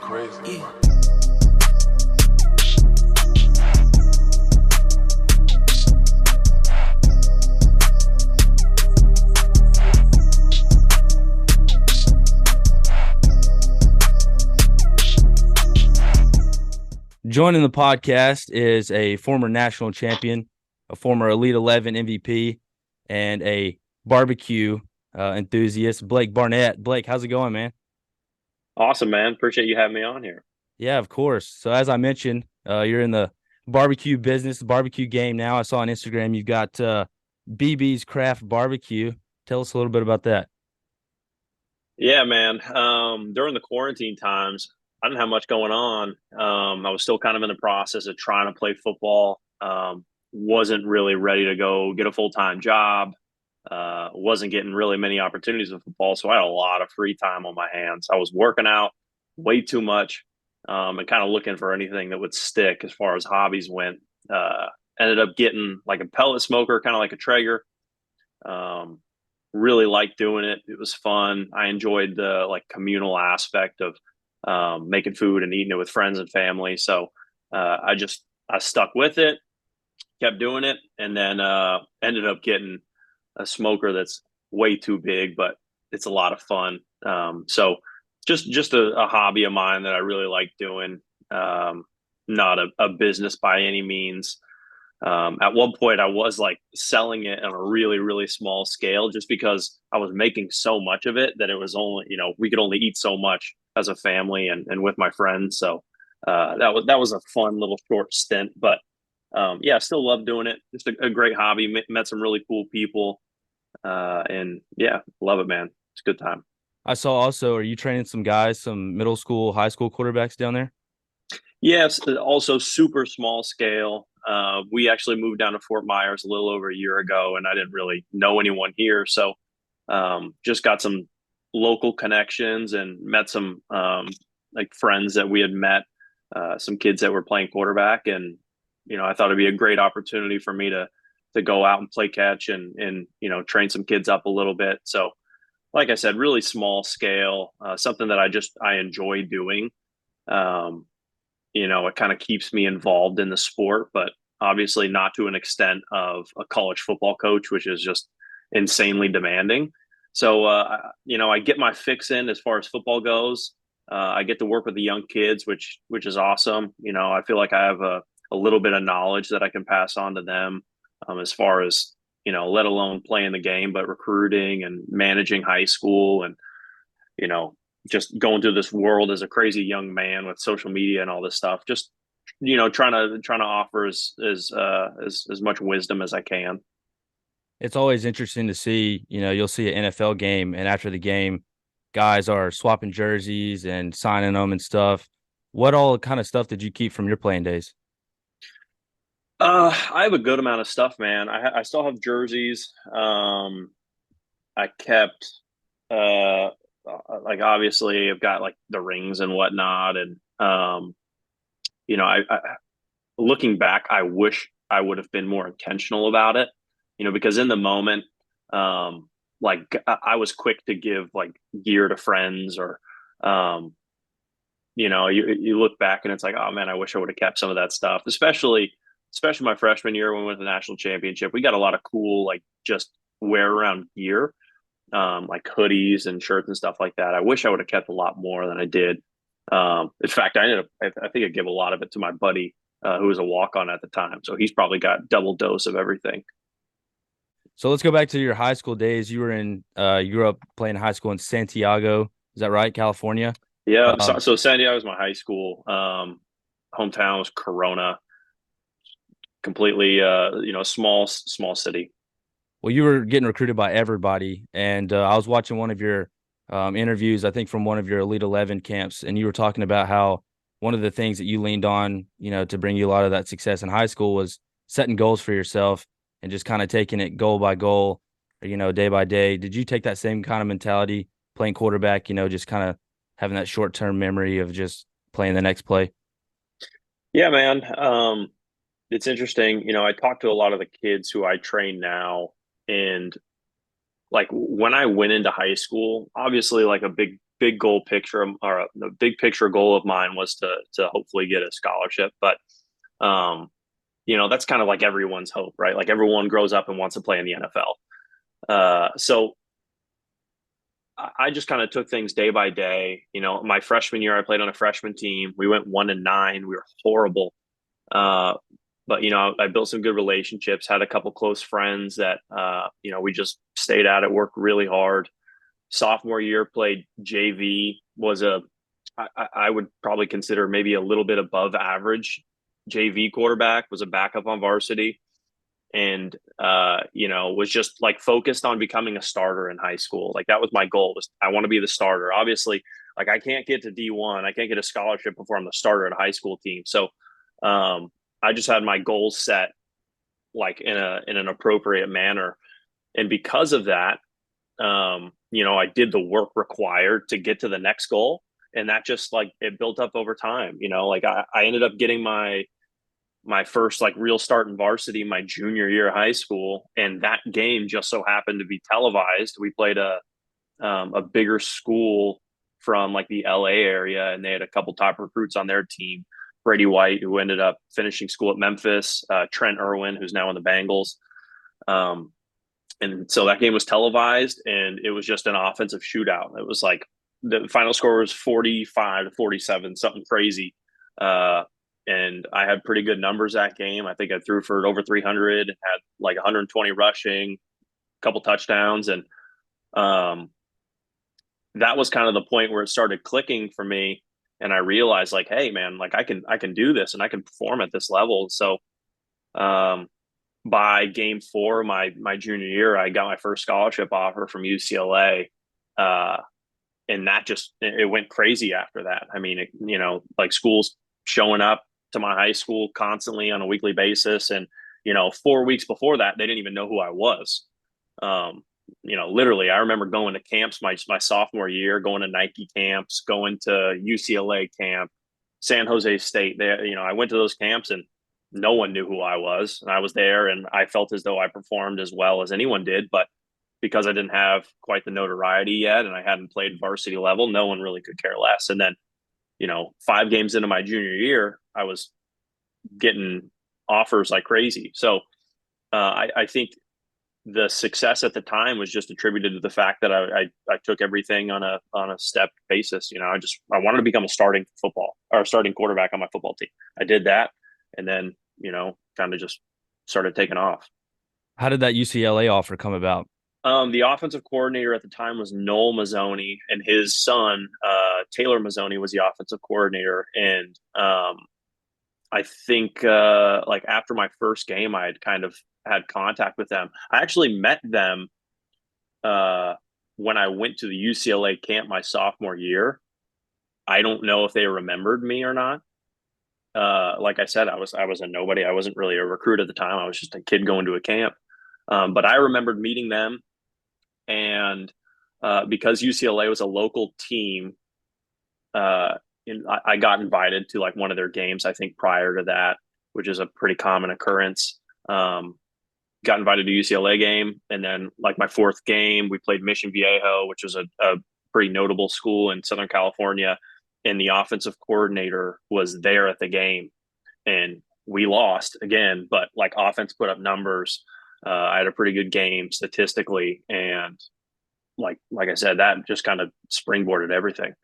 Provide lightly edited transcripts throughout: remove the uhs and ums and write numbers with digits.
crazy. Yeah. Joining the podcast is a former national champion, a former Elite 11 MVP, and a barbecue enthusiast, Blake Barnett. Blake, how's it going, man? Awesome, man. Appreciate you having me on here. Yeah, of course. So as I mentioned, you're in the barbecue business, the barbecue game now. I saw on Instagram you've got BB's Craft Barbecue. Tell us a little bit about that. Yeah, man. During the quarantine times, I didn't have much going on. I was still kind of in the process of trying to play football. Wasn't really ready to go get a full-time job. Wasn't getting really many opportunities in football, so I had a lot of free time on my hands. I was working out way too much, and kind of looking for anything that would stick as far as hobbies went. Ended up getting like a pellet smoker, kind of like a Traeger. Really liked doing it. It was fun. I enjoyed the like communal aspect of making food and eating it with friends and family. So I stuck with it, kept doing it, and then ended up getting a smoker that's way too big, but it's a lot of fun. So just a hobby of mine that I really like doing. Not a business by any means. At one point I was like selling it on a really, really small scale just because I was making so much of it that it was only, we could only eat so much as a family and with my friends. So that was a fun little short stint, but yeah, I still love doing it. Just a great hobby. Met some really cool people. And yeah, love it, man. It's a good time. I saw also, are you training some guys, some middle school, high school quarterbacks down there? Yes, also super small scale. We actually moved down to Fort Myers a little over a year ago, and I didn't really know anyone here. So just got some local connections and met some like friends that we had met, some kids that were playing quarterback. And, I thought it'd be a great opportunity for me to go out and play catch and train some kids up a little bit. So like I said, really small scale, something that I enjoy doing. It kind of keeps me involved in the sport, but obviously not to an extent of a college football coach, which is just insanely demanding. So, I get my fix in as far as football goes. I get to work with the young kids, which is awesome. I feel like I have a little bit of knowledge that I can pass on to them, as far as, let alone playing the game, but recruiting and managing high school and, just going through this world as a crazy young man with social media and all this stuff. Just trying to offer as much wisdom as I can. It's always interesting to see, you'll see an NFL game, and after the game, guys are swapping jerseys and signing them and stuff. What all kind of stuff did you keep from your playing days? I have a good amount of stuff, man. I still have jerseys. I kept, like, obviously I've got like the rings and whatnot. And, I looking back, I wish I would have been more intentional about it, because in the moment, like I was quick to give like gear to friends or, you look back and it's like, oh man, I wish I would have kept some of that stuff, especially my freshman year when we went to the national championship. We got a lot of cool, like just wear around gear, like hoodies and shirts and stuff like that. I wish I would have kept a lot more than I did. In fact, I think I give a lot of it to my buddy, who was a walk-on at the time. So he's probably got double dose of everything. So let's go back to your high school days. You grew up playing high school in Santiago. Is that right? California? Yeah. So San Diego was my high school. Hometown was Corona. Completely, small city. Well, you were getting recruited by everybody, and I was watching one of your interviews, I think from one of your Elite 11 camps, and you were talking about how one of the things that you leaned on, to bring you a lot of that success in high school was setting goals for yourself and just kind of taking it goal by goal, day by day. Did you take that same kind of mentality playing quarterback, just kind of having that short-term memory of just playing the next play? Yeah, man. It's interesting. I talk to a lot of the kids who I train now, and like when I went into high school, obviously like a big big goal picture, or the big picture goal of mine was to hopefully get a scholarship. But that's kind of like everyone's hope, right? Like everyone grows up and wants to play in the NFL. So I just kind of took things day by day. My freshman year, I played on a freshman team. We went 1-9. We were horrible. Uh, but I built some good relationships, had a couple close friends that we just stayed at it, worked really hard. Sophomore year, played JV. I would probably consider maybe a little bit above average JV quarterback. Was a backup on varsity, and was just like focused on becoming a starter in high school. Like that was my goal. Was I want to be the starter. Obviously, like I can't get to D1. I can't get a scholarship before I'm the starter at a high school team. So I just had my goals set like in an appropriate manner, and because of that, I did the work required to get to the next goal, and that just like it built up over time. Like I ended up getting my first like real start in varsity my junior year of high school, and that game just so happened to be televised. We played a bigger school from like the LA area, and they had a couple top recruits on their team. Brady White, who ended up finishing school at Memphis, Trent Irwin, who's now in the Bengals. And so that game was televised, and it was just an offensive shootout. It was like the final score was 45-47, something crazy. And I had pretty good numbers that game. I think I threw for over 300, had like 120 rushing, a couple touchdowns. And that was kind of the point where it started clicking for me. And I realized like, hey man, like I can do this and I can perform at this level. So by game 4, my junior year, I got my first scholarship offer from UCLA. And that just, it went crazy after that. I mean, like schools showing up to my high school constantly on a weekly basis. And, 4 weeks before that, they didn't even know who I was. Literally, I remember going to camps my sophomore year, going to Nike camps, going to UCLA camp, San Jose State. I went to those camps and no one knew who I was. And I was there and I felt as though I performed as well as anyone did. But because I didn't have quite the notoriety yet and I hadn't played varsity level, no one really could care less. And then, 5 games into my junior year, I was getting offers like crazy. So I think the success at the time was just attributed to the fact that I took everything on a step basis. I wanted to become a starting quarterback on my football team. I did that, and then kind of just started taking off. How did that UCLA offer come about? The offensive coordinator at the time was Noel Mazzoni, and his son Taylor Mazzoni was the offensive coordinator. And I think like after my first game, I had kind of had contact with them. I actually met them when I went to the UCLA camp my sophomore year. I don't know if they remembered me or not. Like I said, I was a nobody. I wasn't really a recruit at the time. I was just a kid going to a camp. But I remembered meeting them, and because UCLA was a local team, I got invited to like one of their games. I think prior to that, which is a pretty common occurrence. Got invited to UCLA game, and then like my 4th game, we played Mission Viejo, which was a pretty notable school in Southern California, and the offensive coordinator was there at the game, and we lost again, but like offense put up numbers. I had a pretty good game statistically, and like I said, that just kind of springboarded everything.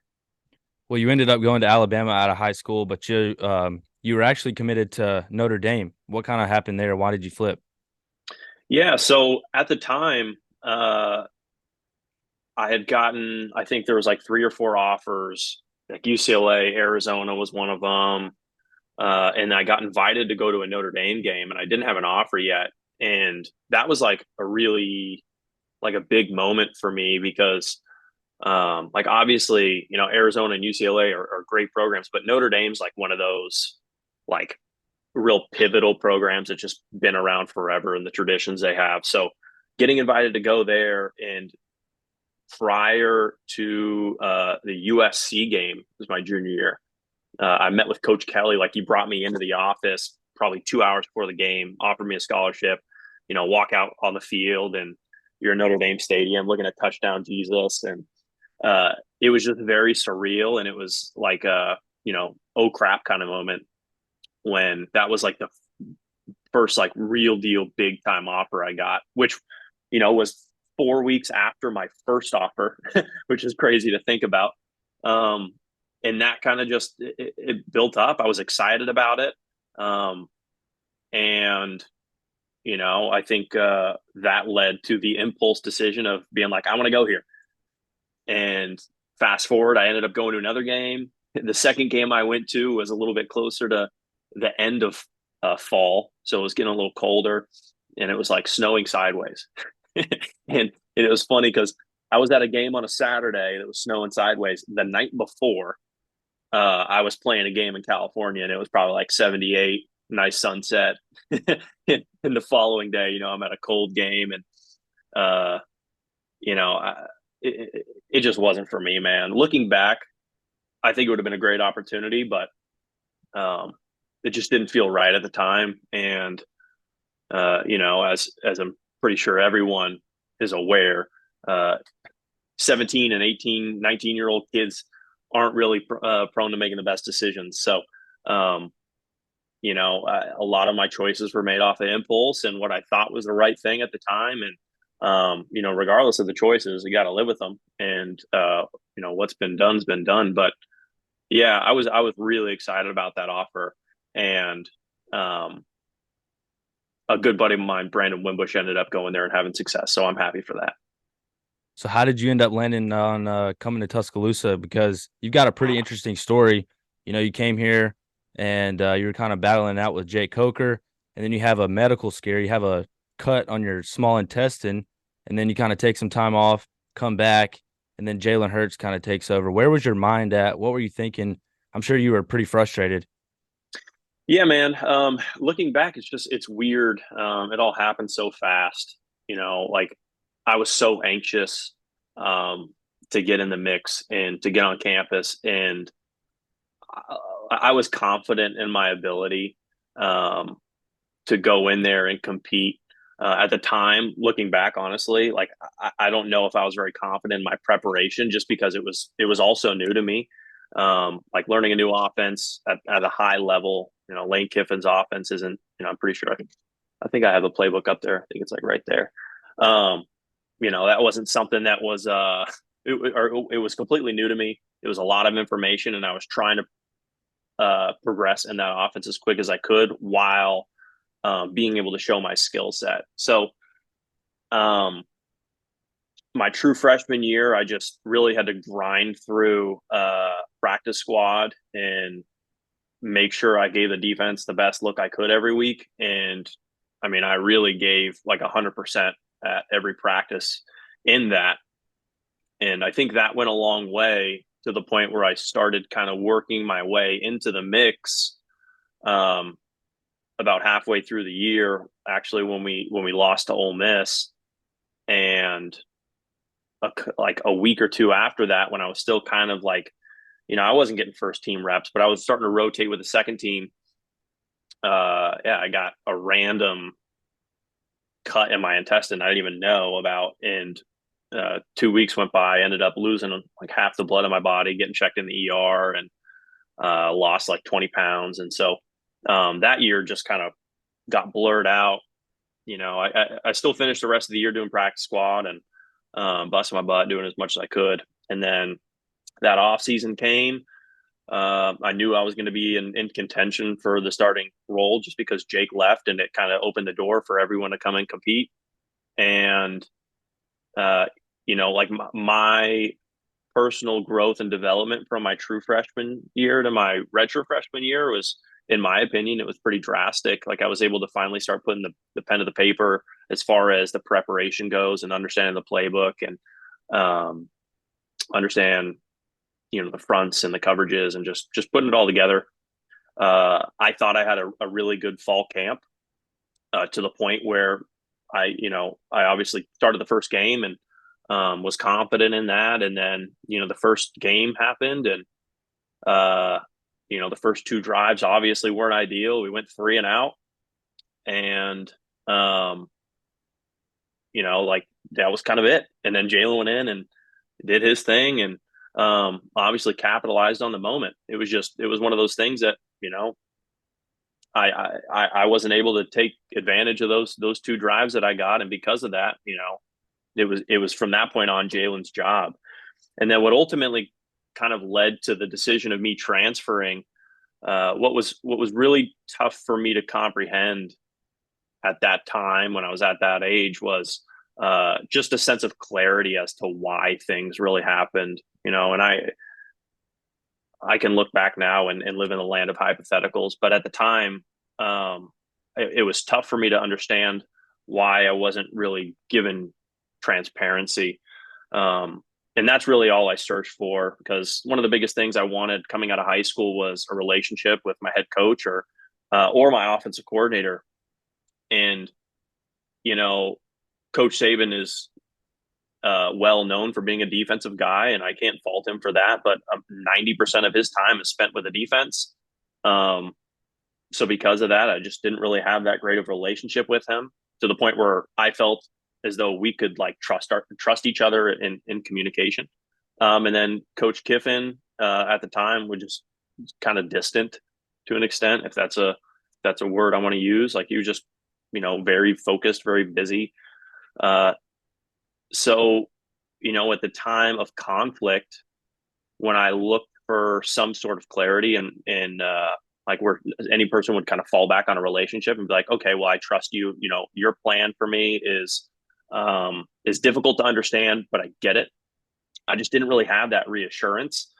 Well, you ended up going to Alabama out of high school, but you were actually committed to Notre Dame. What kind of happened there? Why did you flip? Yeah, so at the time, I had gotten, I think there was like 3 or 4 offers. Like UCLA, Arizona was one of them. And I got invited to go to a Notre Dame game, and I didn't have an offer yet. And that was like a really like a big moment for me because like obviously, Arizona and UCLA are great programs, but Notre Dame's like one of those like real pivotal programs that's just been around forever and the traditions they have. So getting invited to go there, and prior to the USC game, it was my junior year. I met with Coach Kelly. Like he brought me into the office probably 2 hours before the game, offered me a scholarship. Walk out on the field, and you're in Notre Dame Stadium looking at touchdown Jesus, and it was just very surreal, and it was like a, oh crap kind of moment when that was like the first like real deal big time offer I got, which was 4 weeks after my first offer, which is crazy to think about. Um, and that kind of just it built up. I was excited about it, and I think that led to the impulse decision of being like, I want to go here. And fast forward, I ended up going to another game. The second game I went to was a little bit closer to the end of fall, so it was getting a little colder, and it was like snowing sideways. And it was funny because I was at a game on a Saturday that was snowing sideways. The night before, I was playing a game in California, and it was probably like 78, nice sunset. And the following day, I'm at a cold game, and uh, you know, I, it just wasn't for me, man. Looking back, I think it would have been a great opportunity, but um, it just didn't feel right at the time. And as I'm pretty sure everyone is aware, uh, 17 and 18, 19-year-old kids aren't really prone to making the best decisions. So, um, a lot of my choices were made off of impulse and what I thought was the right thing at the time. And, regardless of the choices, you got to live with them. And, what's been done's been done. But yeah, I was really excited about that offer. And, a good buddy of mine, Brandon Wimbush, ended up going there and having success. So I'm happy for that. So how did you end up landing on coming to Tuscaloosa? Because you've got a pretty interesting story. You came here and you were kind of battling out with Jake Coker, and then you have a medical scare. You have a cut on your small intestine, and then you kind of take some time off, come back, and then Jalen Hurts kind of takes over. Where was your mind at? What were you thinking? I'm sure you were pretty frustrated. Yeah, man. Looking back, it's weird. It all happened so fast. Like I was so anxious to get in the mix and to get on campus, and I was confident in my ability um, to go in there and compete. At the time, looking back, honestly, like I don't know if I was very confident in my preparation, just because it was also new to me. Like learning a new offense at a high level. Lane Kiffin's offense isn't. I'm pretty sure I think I have a playbook up there. I think it's like right there. Um, that wasn't something that was it was completely new to me. It was a lot of information, and I was trying to progress in that offense as quick as I could while being able to show my skill set. So, um, my true freshman year, I just really had to grind through practice squad and make sure I gave the defense the best look I could every week. And I mean, I really gave like 100% at every practice in that. And I think that went a long way to the point where I started kind of working my way into the mix. Um, about halfway through the year, actually, when we lost to Ole Miss, and like a week or two after that, when I was still kind of like, I wasn't getting first team reps, but I was starting to rotate with the second team. Yeah, I got a random cut in my intestine I didn't even know about, and 2 weeks went by. I ended up losing like half the blood in my body, getting checked in the ER, and lost like 20 pounds. And so that year just kind of got blurred out. I still finished the rest of the year doing practice squad and busting my butt, doing as much as I could. And then that off season came. I knew I was going to be in contention for the starting role just because Jake left, and it kind of opened the door for everyone to come and compete. And, like my personal growth and development from my true freshman year to my redshirt freshman year was, in my opinion, it was pretty drastic. Like I was able to finally start putting the pen to the paper as far as the preparation goes and understanding the playbook and understand, the fronts and the coverages and just putting it all together. I thought I had a really good fall camp to the point where I obviously started the first game and was confident in that. And then, the first game happened, and, the first two drives obviously weren't ideal. We went 3-and-out, and, like that was kind of it. And then Jalen went in and did his thing. And, obviously capitalized on the moment. It was one of those things that, I wasn't able to take advantage of those two drives that I got. And because of that, it was from that point on Jalen's job. And then what ultimately kind of led to the decision of me transferring, what was really tough for me to comprehend at that time when I was at that age was just a sense of clarity as to why things really happened, and I can look back now and live in the land of hypotheticals, but at the time, it was tough for me to understand why I wasn't really given transparency. And that's really all I searched for, because one of the biggest things I wanted coming out of high school was a relationship with my head coach or my offensive coordinator. And, you know, Coach Saban is well known for being a defensive guy, and I can't fault him for that. But 90% of his time is spent with the defense. Um, so because of that, I just didn't really have that great of a relationship with him, to the point where I felt as though we could like trust each other in communication. And then Coach Kiffin at the time was just kind of distant to an extent, if that's a word I want to use. Like, he was just very focused, very busy. Uh, so at the time of conflict, when I looked for some sort of clarity and like where any person would kind of fall back on a relationship and be like, okay, well, I trust you. Your plan for me is difficult to understand, but I get it. I just didn't really have that reassurance.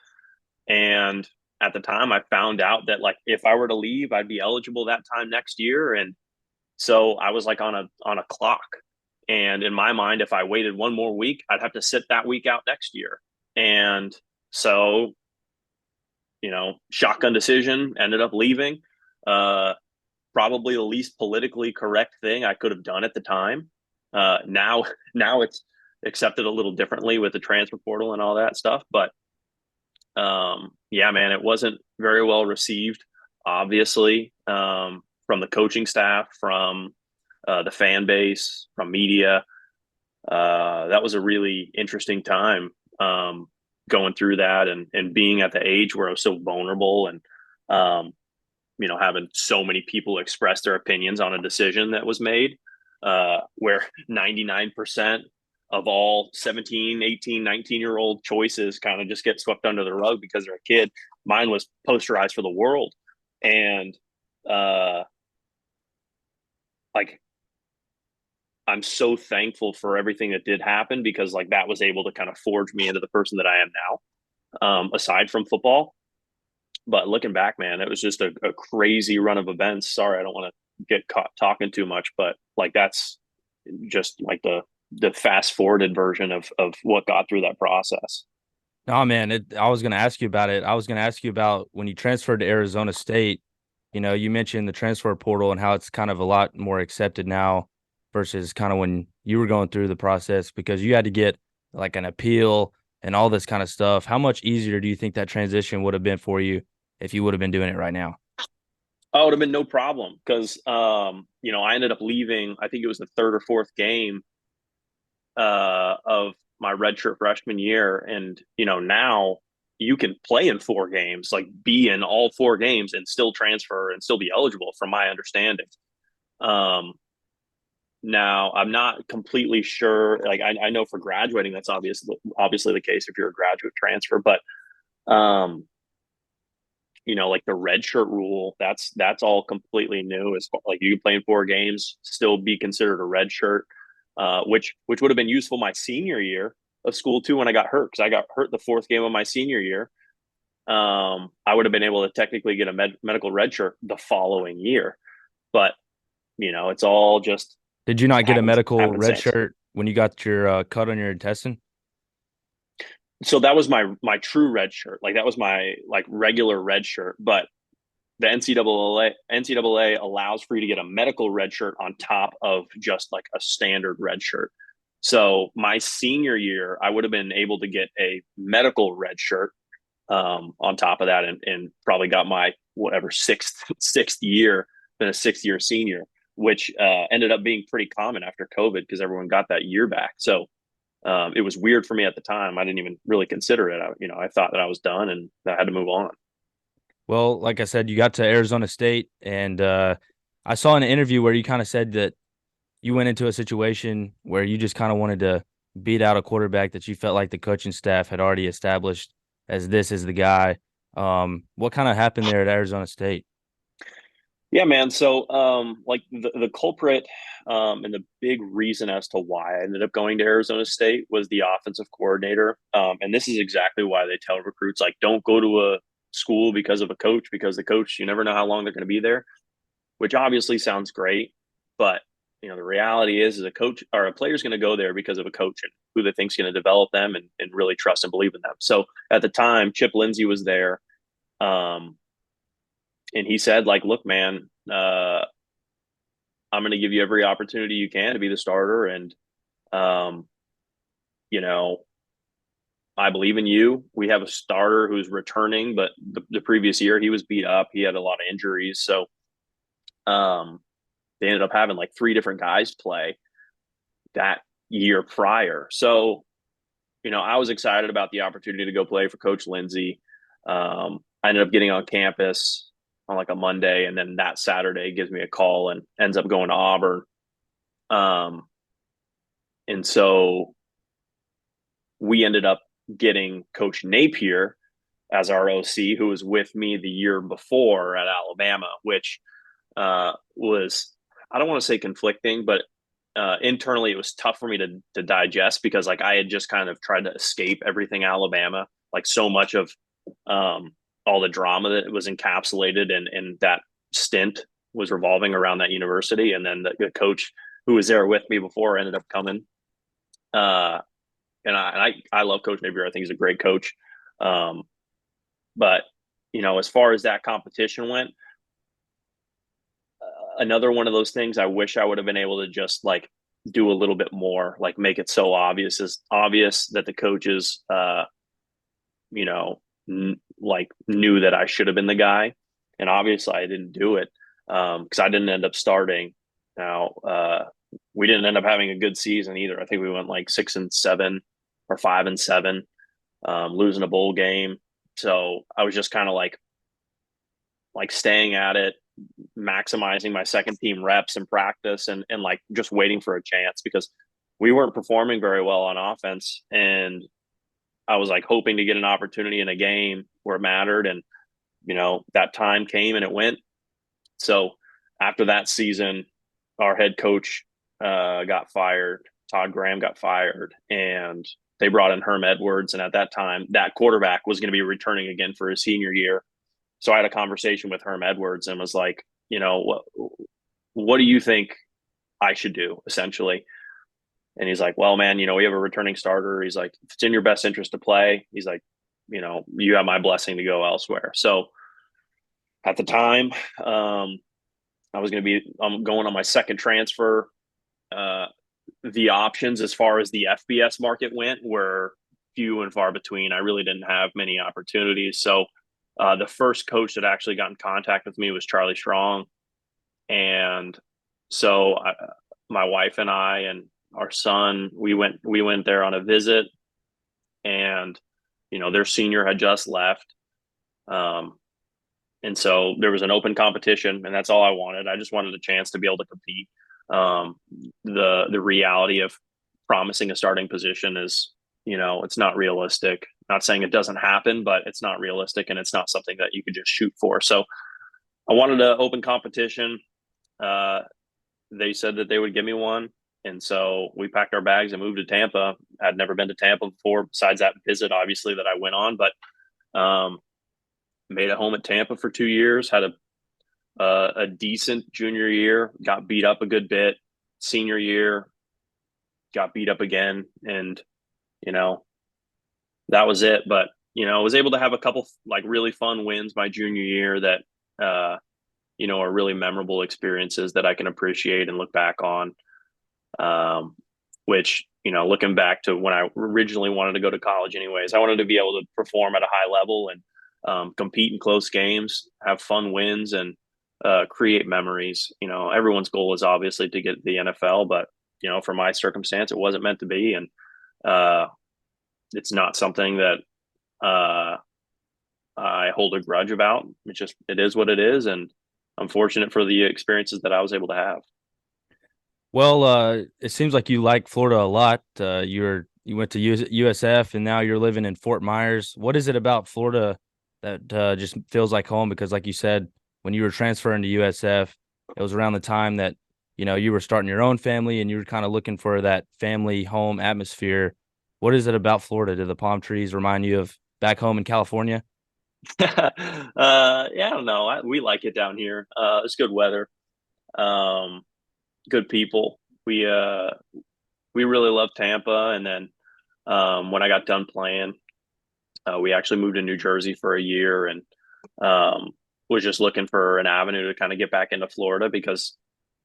And at the time, I found out that, like, if I were to leave, I'd be eligible that time next year. And so I was like on a clock. And in my mind, if I waited one more week, I'd have to sit that week out next year. And so, shotgun decision, ended up leaving. Uh, Probably the least politically correct thing I could have done at the time. Now, now it's accepted a little differently with the transfer portal and all that stuff. But yeah, man, it wasn't very well received, obviously, from the coaching staff, from the fan base, from media. That was a really interesting time, going through that, and being at the age where I was so vulnerable, and having so many people express their opinions on a decision that was made, where 99% of all 17, 18, 19-year-old choices kind of just get swept under the rug because they're a kid. Mine was posterized for the world. And like, I'm so thankful for everything that did happen, because like that was able to kind of forge me into the person that I am now, aside from football. But looking back, man, it was just a crazy run of events. Sorry, I don't want to get caught talking too much, but like that's just like the fast forwarded version of what got through that process. No, man, I was going to ask you about it. I was going to ask you about when you transferred to Arizona State. You mentioned the transfer portal and how it's kind of a lot more accepted now versus kind of when you were going through the process, because you had to get like an appeal and all this kind of stuff. How much easier do you think that transition would have been for you if you would have been doing it right now? Oh, it would have been no problem, because I ended up leaving. I think it was the third or fourth game of my redshirt freshman year, and now you can play in 4 games, like be in all 4 games and still transfer and still be eligible, from my understanding. Um, Now, I'm not completely sure. Like, I know for graduating, that's obviously the case if you're a graduate transfer, but like the red shirt rule, that's all completely new. As far, like, you can play in 4 games, still be considered a red shirt, which would have been useful my senior year of school too, when I got hurt, because I got hurt the 4th game of my senior year. I would have been able to technically get a medical red shirt the following year, but it's all just Did you not get a medical happened red since. shirt when you got your cut on your intestine? So that was my true red shirt. Like, that was my like regular red shirt. But the NCAA allows for you to get a medical red shirt on top of just like a standard red shirt. So my senior year, I would have been able to get a medical red shirt, on top of that, and probably got my whatever sixth year, been a 6th year senior, which ended up being pretty common after COVID, because everyone got that year back. So It was weird for me at the time. I didn't even really consider it. I thought that I was done and I had to move on. Well, like I said, you got to Arizona State, and I saw in an interview where you kind of said that you went into a situation where you just kind of wanted to beat out a quarterback that you felt like the coaching staff had already established as this is the guy. What kind of happened there at Arizona State? Yeah, man. So, like the culprit, and the big reason as to why I ended up going to Arizona State was the offensive coordinator. And this is exactly why they tell recruits, like, don't go to a school because of a coach, because the coach, you never know how long they're going to be there, which obviously sounds great. But, the reality is a coach or a player is going to go there because of a coach and who they think's going to develop them and really trust and believe in them. So at the time, Chip Lindsey was there. Um, and he said, like, look, man, I'm going to give you every opportunity you can to be the starter. And, um, you know, I believe in you. We have a starter who's returning, but the previous year he was beat up. He had a lot of injuries. So um, they ended up having like three different guys play that year prior. So, I was excited about the opportunity to go play for Coach Lindsey. I ended up getting on campus on like a Monday, and then that Saturday gives me a call and ends up going to Auburn. Um, and so we ended up getting Coach Napier as our OC, who was with me the year before at Alabama, which was, I don't want to say conflicting, but internally it was tough for me to digest because like I had just kind of tried to escape everything Alabama, like so much of all the drama that was encapsulated and that stint was revolving around that university. And then the coach who was there with me before ended up coming. Uh, and I love Coach Napier. I think he's a great coach. Um, but as far as that competition went, another one of those things I wish I would have been able to just like do a little bit more, like make it so obvious that the coaches, like knew that I should have been the guy. And obviously I didn't do it because I didn't end up starting. Now, we didn't end up having a good season either. I think we went like 6-7 or 5-7, losing a bowl game. So I was just kind of like staying at it, maximizing my second team reps and practice and like just waiting for a chance because we weren't performing very well on offense. And I was like hoping to get an opportunity in a game where it mattered. And, that time came and it went. So after that season, our head coach got fired. Todd Graham got fired and they brought in Herm Edwards. And at that time, that quarterback was going to be returning again for his senior year. So I had a conversation with Herm Edwards and was like, what do you think I should do essentially? And he's like, well, man, we have a returning starter. He's like, if it's in your best interest to play, he's like, you have my blessing to go elsewhere. So at the time, I was going to be, I'm going on my second transfer. Uh, the options as far as the FBS market went were few and far between. I really didn't have many opportunities. So the first coach that actually got in contact with me was Charlie Strong. And so my wife and I and our son, we went there on a visit and, their senior had just left. Um, and so there was an open competition and that's all I wanted. I just wanted a chance to be able to compete. Um, the reality of promising a starting position is, it's not realistic. Not saying it doesn't happen, but it's not realistic and it's not something that you could just shoot for. So I wanted an open competition. Uh, they said that they would give me one. And so we packed our bags and moved to Tampa. I'd never been to Tampa before, besides that visit, obviously, that I went on, but made it home at Tampa for 2 years, had a decent junior year, got beat up a good bit. Senior year, got beat up again. And, that was it. But, I was able to have a couple like really fun wins my junior year that, are really memorable experiences that I can appreciate and look back on. Which, looking back to when I originally wanted to go to college anyways, I wanted to be able to perform at a high level and compete in close games, have fun wins and create memories. Everyone's goal is obviously to get the NFL, but, for my circumstance, it wasn't meant to be. And Uh, it's not something that uh, I hold a grudge about. It is what it is, and I'm fortunate for the experiences that I was able to have. Well, it seems like you like Florida a lot. You went to USF and now you're living in Fort Myers. What is it about Florida that just feels like home? Because, like you said, when you were transferring to USF, it was around the time that you were starting your own family and you were kind of looking for that family home atmosphere. What is it about Florida? Do the palm trees remind you of back home in California? Yeah, I don't know. We like it down here. It's good weather, um, good people. We really love Tampa, and then when I got done playing, we actually moved to New Jersey for a year, and um, was just looking for an avenue to kind of get back into Florida because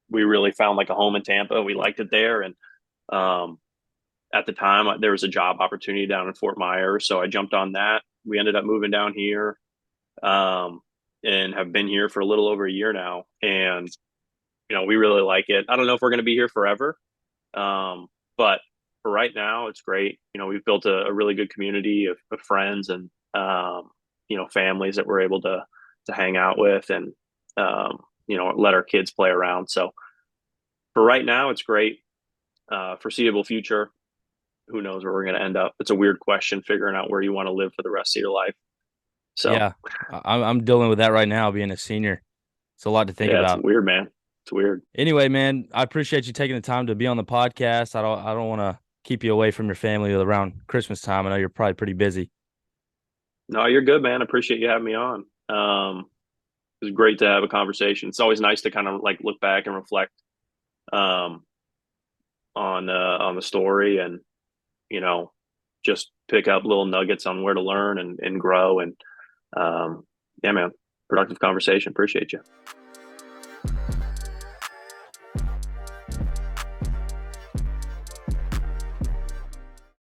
we really found like a home in Tampa. We liked it there, and um, at the time there was a job opportunity down in Fort Myers, so I jumped on that. We ended up moving down here, um, and have been here for a little over a year now, and we really like it. I don't know if we're going to be here forever, um, but for right now, it's great. We've built a really good community of friends and families that we're able to hang out with and let our kids play around. So for right now, it's great. Foreseeable future, who knows where we're going to end up? It's a weird question, figuring out where you want to live for the rest of your life. So Yeah, I'm dealing with that right now, being a senior. It's a lot to think yeah, it's about. weird, man. It's weird. Anyway, man, I appreciate you taking the time to be on the podcast. I don't want to keep you away from your family around Christmas time. I know you're probably pretty busy. No, you're good, man. I appreciate you having me on. It was great to have a conversation. It's always nice to kind of like look back and reflect um, on the story and you know just pick up little nuggets on where to learn and grow and um, yeah, man, productive conversation. Appreciate you.